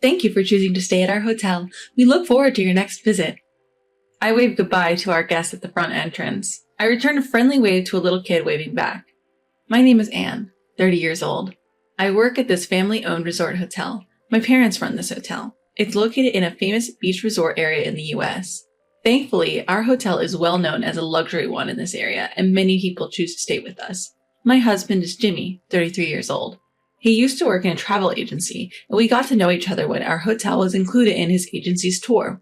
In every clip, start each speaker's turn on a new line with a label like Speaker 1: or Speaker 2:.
Speaker 1: Thank you for choosing to stay at our hotel. We look forward to your next visit. I waved goodbye to our guests at the front entrance. I returned a friendly wave to a little kid waving back. My name is Anne, 30 years old. I work at this family-owned resort hotel. My parents run this hotel. It's located in a famous beach resort area in the U.S. Thankfully, our hotel is well known as a luxury one in this area, and many people choose to stay with us. My husband is Jimmy, 33 years old. He used to work in a travel agency, and we got to know each other when our hotel was included in his agency's tour.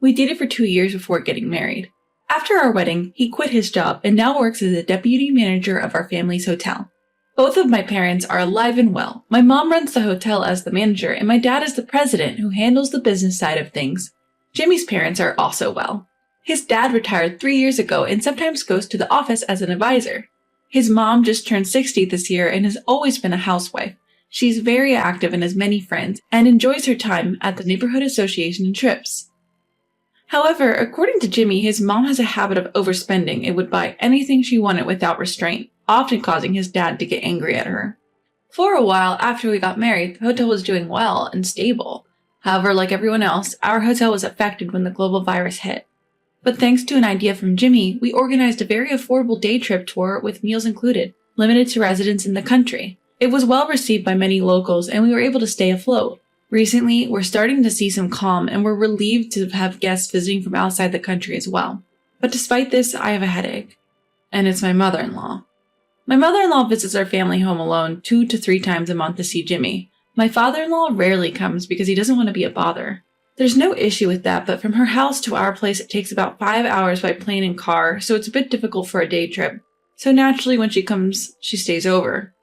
Speaker 1: We dated for 2 years before getting married. After our wedding, he quit his job and now works as the deputy manager of our family's hotel. Both of my parents are alive and well. My mom runs the hotel as the manager, and my dad is the president who handles the business side of things. Jimmy's parents are also well. His dad retired 3 years ago and sometimes goes to the office as an advisor. His mom just turned 60 this year and has always been a housewife. She's very active and has many friends and enjoys her time at the neighborhood association and trips. However, according to Jimmy, his mom has a habit of overspending and would buy anything she wanted without restraint, often causing his dad to get angry at her. For a while after we got married, the hotel was doing well and stable. However, like everyone else, our hotel was affected when the global virus hit. But thanks to an idea from Jimmy, we organized a very affordable day trip tour with meals included, limited to residents in the country. It was well received by many locals, and we were able to stay afloat. Recently, we're starting to see some calm, and we're relieved to have guests visiting from outside the country as well. But despite this, I have a headache. And it's my mother-in-law. My mother-in-law visits our family home alone 2 to 3 times a month to see Jimmy. My father-in-law rarely comes because he doesn't want to be a bother. There's no issue with that, but from her house to our place it takes about 5 hours by plane and car, so it's a bit difficult for a day trip. So naturally when she comes, she stays over.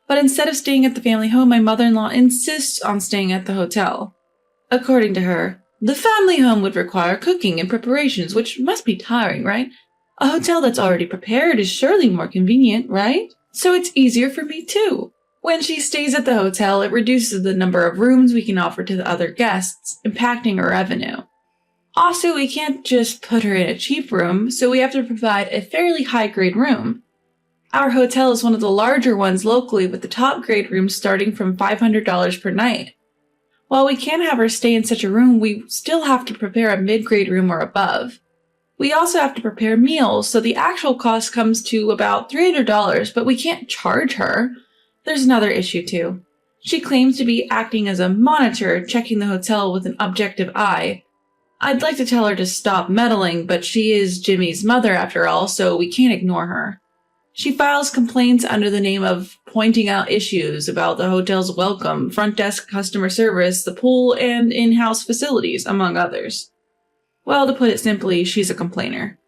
Speaker 1: But instead of staying at the family home, my mother-in-law insists on staying at the hotel. According to her, the family home would require cooking and preparations, which must be tiring, right? A hotel that's already prepared is surely more convenient, right? So it's easier for me too. When she stays at the hotel, it reduces the number of rooms we can offer to the other guests, impacting our revenue. Also, we can't just put her in a cheap room, so we have to provide a fairly high-grade room. Our hotel is one of the larger ones locally, with the top-grade rooms starting from $500 per night. While we can have her stay in such a room, we still have to prepare a mid-grade room or above. We also have to prepare meals, so the actual cost comes to about $300, but we can't charge her. There's another issue too. She claims to be acting as a monitor, checking the hotel with an objective eye. I'd like to tell her to stop meddling, but she is Jimmy's mother after all, so we can't ignore her. She files complaints under the name of pointing out issues about the hotel's welcome, front desk customer service, the pool, and in-house facilities, among others. Well, to put it simply, she's a complainer.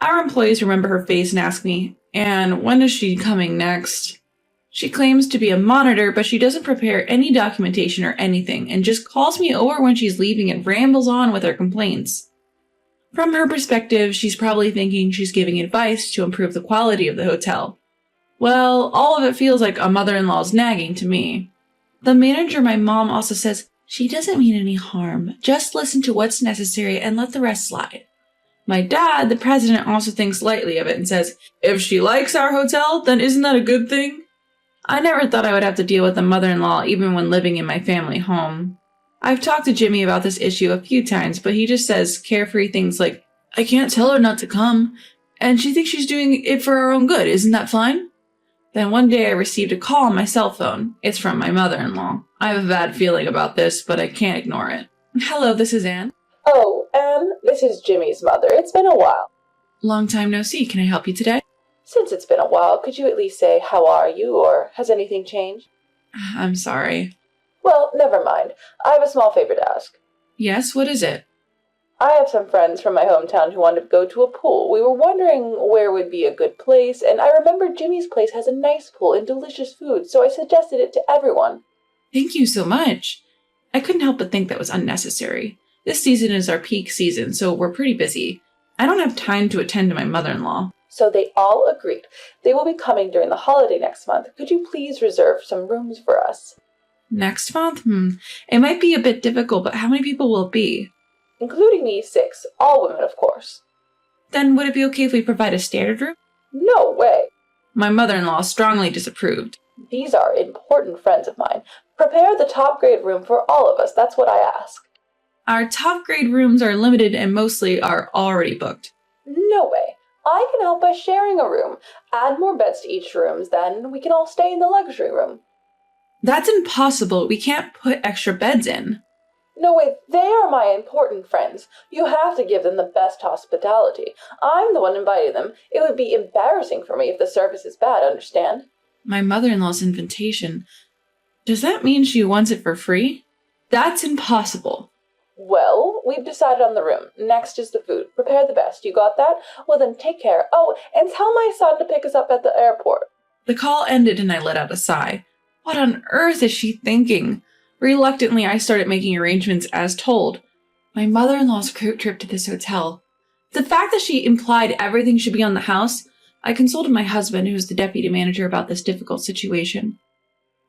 Speaker 1: Our employees remember her face and ask me, "And when is she coming next?" She claims to be a monitor, but she doesn't prepare any documentation or anything, and just calls me over when she's leaving and rambles on with her complaints. From her perspective, she's probably thinking she's giving advice to improve the quality of the hotel. Well, all of it feels like a mother-in-law's nagging to me. The manager, my mom, also says, "She doesn't mean any harm. Just listen to what's necessary and let the rest slide." My dad, the president, also thinks lightly of it and says, "If she likes our hotel, then isn't that a good thing?" I never thought I would have to deal with a mother-in-law even when living in my family home. I've talked to Jimmy about this issue a few times, but he just says carefree things like, "I can't tell her not to come, and she thinks she's doing it for her own good. Isn't that fine?" Then one day I received a call on my cell phone. It's from my mother-in-law. I have a bad feeling about this, but I can't ignore it. "Hello, this is Anne."
Speaker 2: "Oh, Anne, this is Jimmy's mother. It's been a while."
Speaker 1: "Long time no see. Can I help you today?"
Speaker 2: "Since it's been a while, could you at least say, 'How are you?' or 'Has anything changed?'"
Speaker 1: "I'm sorry."
Speaker 2: "Well, never mind. I have a small favor to ask."
Speaker 1: "Yes, what is it?"
Speaker 2: "I have some friends from my hometown who want to go to a pool. We were wondering where would be a good place, and I remembered Jimmy's place has a nice pool and delicious food, so I suggested it to everyone."
Speaker 1: "Thank you so much." I couldn't help but think that was unnecessary. This season is our peak season, so we're pretty busy. I don't have time to attend to my mother-in-law.
Speaker 2: So they all agreed. They will be coming during the holiday next month. Could you please reserve some rooms for us?
Speaker 1: Next month? It might be a bit difficult, but how many people will it be?
Speaker 2: Including me, 6. All women, of course.
Speaker 1: Then would it be okay if we provide a standard room?
Speaker 2: No way.
Speaker 1: My mother-in-law strongly disapproved.
Speaker 2: These are important friends of mine. Prepare the top grade room for all of us, that's what I ask.
Speaker 1: Our top grade rooms are limited and mostly are already booked.
Speaker 2: No way. I can help by sharing a room. Add more beds to each room, then we can all stay in the luxury room.
Speaker 1: That's impossible. We can't put extra beds in.
Speaker 2: No way, they are my important friends. You have to give them the best hospitality. I'm the one inviting them. It would be embarrassing for me if the service is bad, understand?
Speaker 1: My mother-in-law's invitation. Does that mean she wants it for free? That's impossible.
Speaker 2: Well, we've decided on the room. Next is the food. Prepare the best. You got that? Well then, take care. Oh, and tell my son to pick us up at the airport.
Speaker 1: The call ended and I let out a sigh. What on earth is she thinking? Reluctantly, I started making arrangements as told. My mother-in-law's group trip to this hotel. The fact that she implied everything should be on the house, I consulted my husband, who is the deputy manager, about this difficult situation.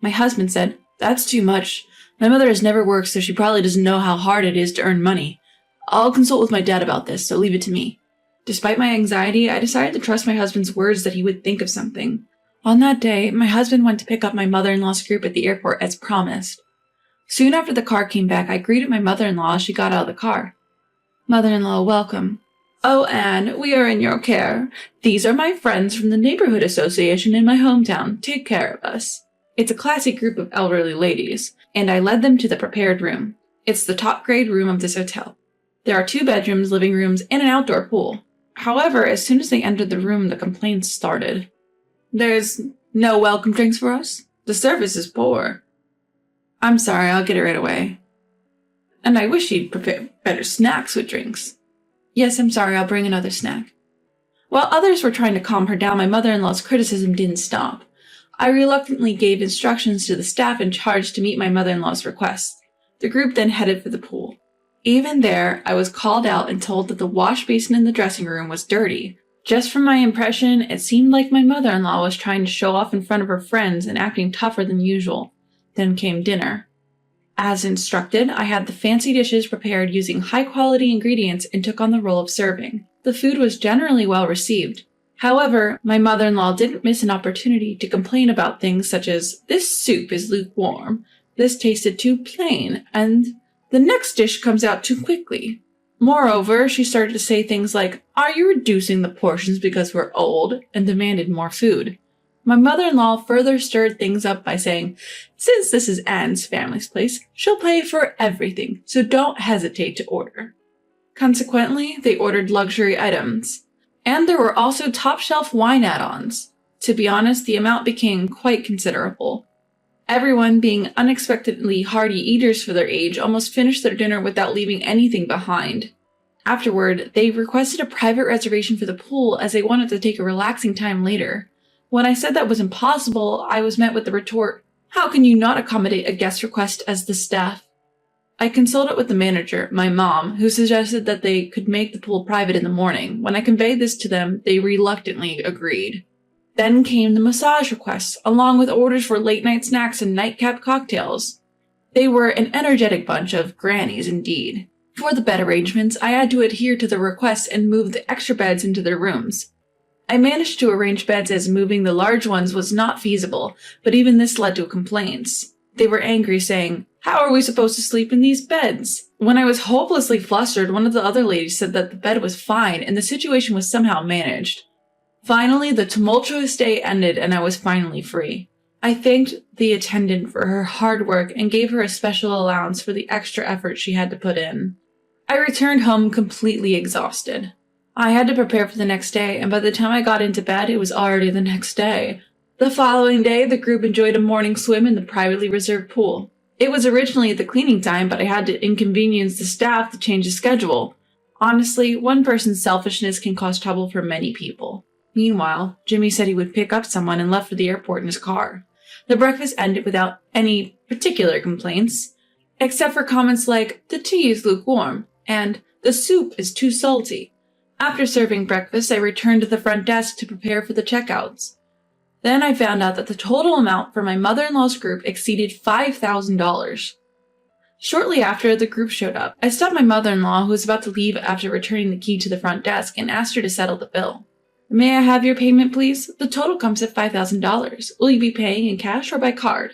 Speaker 1: My husband said, "That's too much. My mother has never worked, so she probably doesn't know how hard it is to earn money. I'll consult with my dad about this, so leave it to me." Despite my anxiety, I decided to trust my husband's words that he would think of something. On that day, my husband went to pick up my mother-in-law's group at the airport as promised. Soon after the car came back, I greeted my mother-in-law as she got out of the car. "Mother-in-law, welcome." "Oh, Anne, we are in your care. These are my friends from the neighborhood association in my hometown. Take care of us." It's a classy group of elderly ladies, and I led them to the prepared room. It's the top grade room of this hotel. There are 2 bedrooms, living rooms, and an outdoor pool. However, as soon as they entered the room, the complaints started. "There's no welcome drinks for us? The service is poor." "I'm sorry, I'll get it right away." "And I wish you'd prepare better snacks with drinks." "Yes, I'm sorry, I'll bring another snack." While others were trying to calm her down, my mother-in-law's criticism didn't stop. I reluctantly gave instructions to the staff in charge to meet my mother-in-law's requests. The group then headed for the pool. Even there, I was called out and told that the wash basin in the dressing room was dirty. Just from my impression, it seemed like my mother-in-law was trying to show off in front of her friends and acting tougher than usual. Then came dinner. As instructed, I had the fancy dishes prepared using high-quality ingredients and took on the role of serving. The food was generally well received. However, my mother-in-law didn't miss an opportunity to complain about things such as, "This soup is lukewarm, this tasted too plain, and the next dish comes out too quickly." Moreover, she started to say things like, "Are you reducing the portions because we're old?" and demanded more food. My mother-in-law further stirred things up by saying, "Since this is Anne's family's place, she'll pay for everything, so don't hesitate to order." Consequently, they ordered luxury items. And there were also top-shelf wine add-ons. To be honest, the amount became quite considerable. Everyone, being unexpectedly hearty eaters for their age, almost finished their dinner without leaving anything behind. Afterward, they requested a private reservation for the pool as they wanted to take a relaxing time later. When I said that was impossible, I was met with the retort, "How can you not accommodate a guest request as the staff?" I consulted with the manager, my mom, who suggested that they could make the pool private in the morning. When I conveyed this to them, they reluctantly agreed. Then came the massage requests, along with orders for late-night snacks and nightcap cocktails. They were an energetic bunch of grannies indeed. For the bed arrangements, I had to adhere to the requests and move the extra beds into their rooms. I managed to arrange beds as moving the large ones was not feasible, but even this led to complaints. They were angry, saying, "How are we supposed to sleep in these beds?" When I was hopelessly flustered, one of the other ladies said that the bed was fine and the situation was somehow managed. Finally, the tumultuous day ended and I was finally free. I thanked the attendant for her hard work and gave her a special allowance for the extra effort she had to put in. I returned home completely exhausted. I had to prepare for the next day, and by the time I got into bed, it was already the next day. The following day, the group enjoyed a morning swim in the privately reserved pool. It was originally the cleaning time, but I had to inconvenience the staff to change the schedule. Honestly, one person's selfishness can cause trouble for many people. Meanwhile, Jimmy said he would pick up someone and left for the airport in his car. The breakfast ended without any particular complaints, except for comments like, "The tea is lukewarm," and "The soup is too salty." After serving breakfast, I returned to the front desk to prepare for the checkouts. Then I found out that the total amount for my mother-in-law's group exceeded $5,000. Shortly after, the group showed up. I stopped my mother-in-law, who was about to leave after returning the key to the front desk, and asked her to settle the bill. "May I have your payment, please? The total comes at $5,000. Will you be paying in cash or by card?"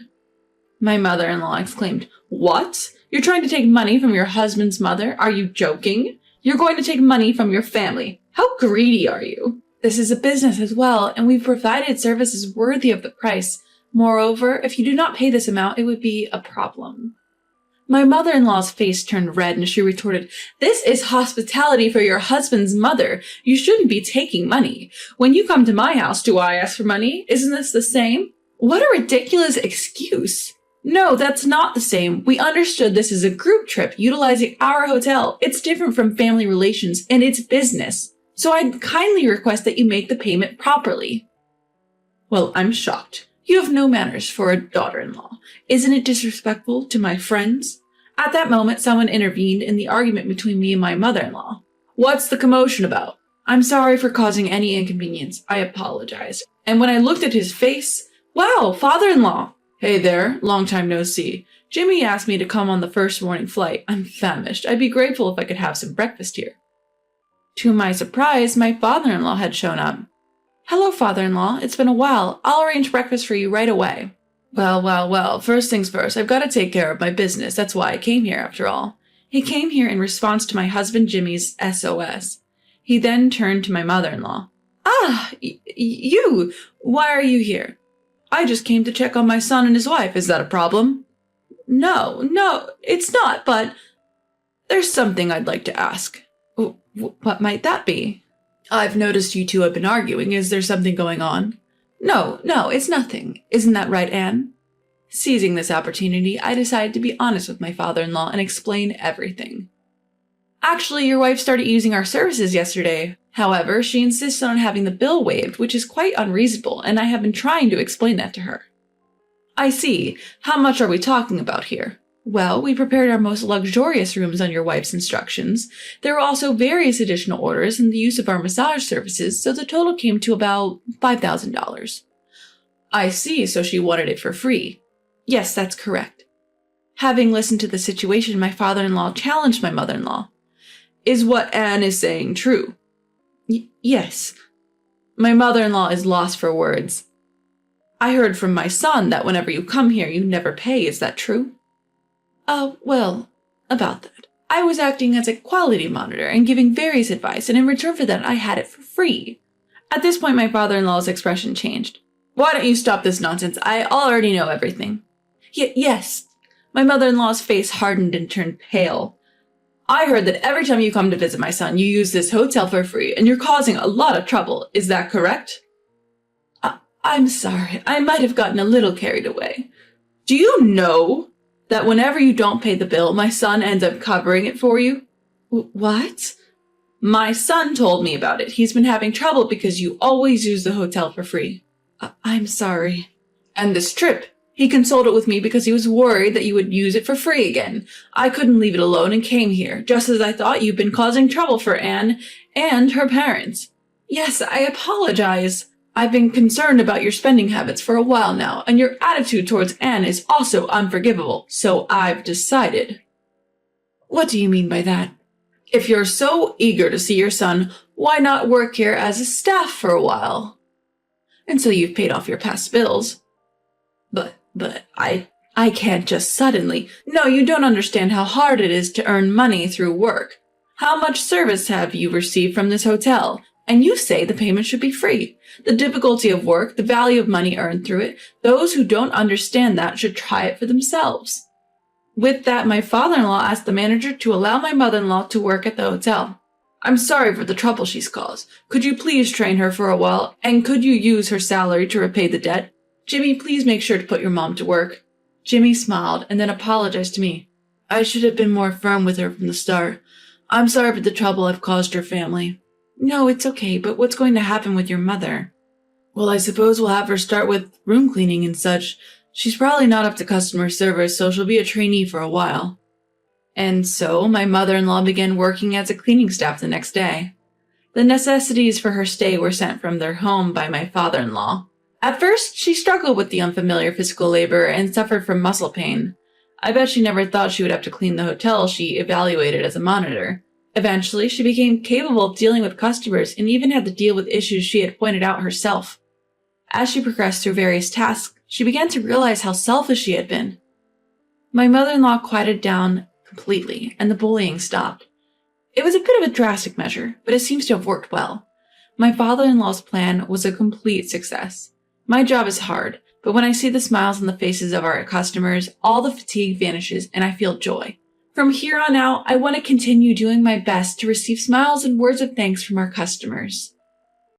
Speaker 1: My mother-in-law exclaimed. What? You're trying to take money from your husband's mother? Are you joking? You're going to take money from your family. How greedy are you? This is a business as well, and we've provided services worthy of the price. Moreover, if you do not pay this amount, it would be a problem. My mother-in-law's face turned red and she retorted, This is hospitality for your husband's mother. You shouldn't be taking money. When you come to my house, do I ask for money? Isn't this the same? What a ridiculous excuse. No, that's not the same. We understood this is a group trip utilizing our hotel. It's different from family relations and it's business. So I'd kindly request that you make the payment properly. Well, I'm shocked. You have no manners for a daughter-in-law. Isn't it disrespectful to my friends? At that moment, someone intervened in the argument between me and my mother-in-law. What's the commotion about? I'm sorry for causing any inconvenience. I apologize. And when I looked at his face, wow, father-in-law. Hey there, long time no see. Jimmy asked me to come on the first morning flight. I'm famished. I'd be grateful if I could have some breakfast here. To my surprise, my father-in-law had shown up. Hello, father-in-law. It's been a while. I'll arrange breakfast for you right away. Well. First things first. I've got to take care of my business. That's why I came here, after all. He came here in response to my husband Jimmy's SOS. He then turned to my mother-in-law. You! Why are you here? I just came to check on my son and his wife. Is that a problem? No, it's not, but there's something I'd like to ask. What might that be? I've noticed you two have been arguing. Is there something going on? No, it's nothing. Isn't that right, Anne? Seizing this opportunity, I decided to be honest with my father-in-law and explain everything. Actually, your wife started using our services yesterday. However, she insisted on having the bill waived, which is quite unreasonable, and I have been trying to explain that to her. I see. How much are we talking about here? Well, we prepared our most luxurious rooms on your wife's instructions. There were also various additional orders and the use of our massage services, so the total came to about $5,000. I see, so she wanted it for free. Yes, that's correct. Having listened to the situation, my father-in-law challenged my mother-in-law. Is what Anne is saying true? Yes. My mother-in-law is lost for words. I heard from my son that whenever you come here, you never pay. Is that true? Well, about that. I was acting as a quality monitor and giving various advice, and in return for that, I had it for free. At this point, my father-in-law's expression changed. Why don't you stop this nonsense? I already know everything. Yes. My mother-in-law's face hardened and turned pale. I heard that every time you come to visit my son, you use this hotel for free, and you're causing a lot of trouble. Is that correct? I'm sorry. I might have gotten a little carried away. Do you know that whenever you don't pay the bill, my son ends up covering it for you? What? My son told me about it. He's been having trouble because you always use the hotel for free. I'm sorry. And this trip, he consulted with me because he was worried that you would use it for free again. I couldn't leave it alone and came here, just as I thought you've been causing trouble for Anne and her parents. Yes, I apologize. I've been concerned about your spending habits for a while now, and your attitude towards Anne is also unforgivable, so I've decided. What do you mean by that? If you're so eager to see your son, why not work here as a staff for a while? Until you've paid off your past bills. But I can't just suddenly. No, you don't understand how hard it is to earn money through work. How much service have you received from this hotel? And you say the payment should be free. The difficulty of work, the value of money earned through it, those who don't understand that should try it for themselves. With that, my father-in-law asked the manager to allow my mother-in-law to work at the hotel. I'm sorry for the trouble she's caused. Could you please train her for a while, and could you use her salary to repay the debt? Jimmy, please make sure to put your mom to work. Jimmy smiled and then apologized to me. I should have been more firm with her from the start. I'm sorry for the trouble I've caused your family. No, it's okay, but what's going to happen with your mother? Well, I suppose we'll have her start with room cleaning and such. She's probably not up to customer service, so she'll be a trainee for a while. And so, my mother-in-law began working as a cleaning staff the next day. The necessities for her stay were sent from their home by my father-in-law. At first, she struggled with the unfamiliar physical labor and suffered from muscle pain. I bet she never thought she would have to clean the hotel she evaluated as a monitor. Eventually, she became capable of dealing with customers and even had to deal with issues she had pointed out herself. As she progressed through various tasks, she began to realize how selfish she had been. My mother-in-law quieted down completely, and the bullying stopped. It was a bit of a drastic measure, but it seems to have worked well. My father-in-law's plan was a complete success. My job is hard, but when I see the smiles on the faces of our customers, all the fatigue vanishes and I feel joy. From here on out, I want to continue doing my best to receive smiles and words of thanks from our customers.